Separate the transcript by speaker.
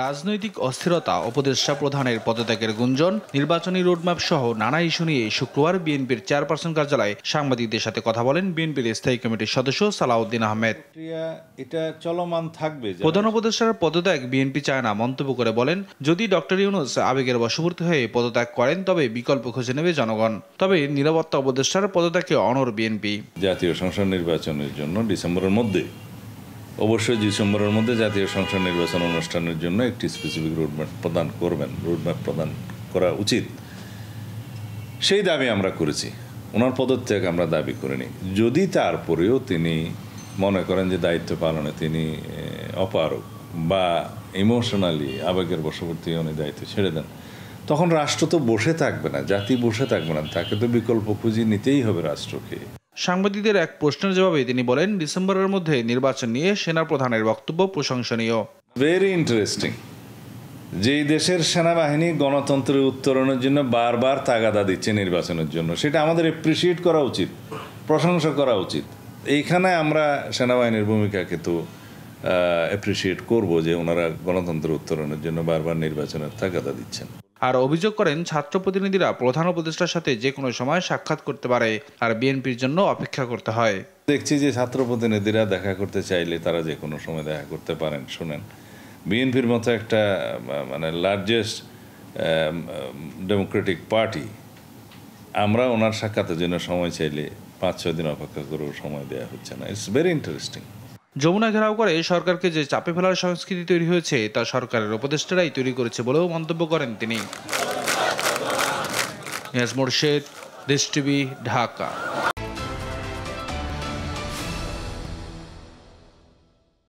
Speaker 1: রাজনৈতিক অস্থিরতা, উপদেষ্টা প্রধানের পদত্যাগের গুঞ্জন, নির্বাচনী রোডম্যাপ সহ নানা ইস্যু নিয়ে শুক্রবার বিএনপির চেয়ারপারসন কার্যালয়ে সাংবাদিকদের সাথে কথা বলেন বিএনপির স্থায়ী কমিটির সদস্য সালাউদ্দিন আহমেদ।
Speaker 2: এটা চলমান থাকবে।
Speaker 1: প্রধান উপদেষ্টার পদত্যাগ বিএনপি চায় না মন্তব্য করে বলেন, যদি ডক্টর ইউনূস আবেগের বশবর্তী হয়ে পদত্যাগ করেন তবে বিকল্প খুঁজে নেবে জনগণ। তবে নিরাপত্তা উপদেষ্টার পদত্যাগে অনড় বিএনপি।
Speaker 2: জাতীয় সংসদ নির্বাচনের জন্য ডিসেম্বরের মধ্যে, অবশ্যই ডিসেম্বরের মধ্যে জাতীয় সংসদ নির্বাচন অনুষ্ঠানের জন্য একটি স্পেসিফিক রোডম্যাপ প্রদান করা উচিত। সেই দাবি আমরা করেছি, ওনার পদত্যাগ আমরা দাবি করিনি। যদি তারপরেও তিনি মনে করেন যে দায়িত্ব পালনে তিনি অপারগ বা ইমোশনালি আবেগের বশবর্তী উনি দায়িত্ব ছেড়ে দেন, তখন রাষ্ট্র তো বসে থাকবে না, জাতি বসে থাকবে না, তাকে তো বিকল্প খুঁজে নিতেই হবে রাষ্ট্রকে।
Speaker 1: সাংবাদিকদের এক প্রশ্নের জবাবে তিনি বলেন, ডিসেম্বরের মধ্যে নির্বাচন নিয়ে সেনা প্রধানের বক্তব্য প্রশংসনীয়।
Speaker 2: Very interesting. যেই দেশের সেনাবাহিনী গণতন্ত্রের উত্তরণের জন্য বারবার তাগাদা দিচ্ছে নির্বাচনের জন্য, সেটা আমাদের এপ্রিসিয়েট করা উচিত, প্রশংসা করা উচিত। এইখানে আমরা সেনাবাহিনীর ভূমিকাকে তো অ্যাপ্রিসিয়েট করব যে ওনারা গণতন্ত্রের উত্তরণের জন্য বারবার নির্বাচনের তাগাদা দিচ্ছেন।
Speaker 1: আর অভিযোগ করেন, ছাত্র প্রতিনিধিরা প্রধান উপদেষ্টার সাথে যে কোনো সময় সাক্ষাৎ করতে পারে, আর বিএনপির জন্য অপেক্ষা করতে হয়।
Speaker 2: দেখছি যে ছাত্র প্রতিনিধিরা দেখা করতে চাইলে তারা যে কোনো সময় দেখা করতে পারেন। শুনেন, বিএনপির মতো একটা লার্জেস্ট ডেমোক্রেটিক পার্টি, আমরা ওনার সাক্ষাতের জন্য সময় চাইলে 5-6 দিন অপেক্ষা করেও সময় দেওয়া হচ্ছে না। It's very interesting.
Speaker 1: যমুনা ঘেরাও করে সরকারকে যে চাপে ফেলার সংস্কৃতি তৈরি হয়েছে তা সরকারের উপদেষ্টারাই তৈরি করেছে বলেও মন্তব্য করেন তিনি। নিয়াজ মোরশেদ, দেশ টিভি, ঢাকা।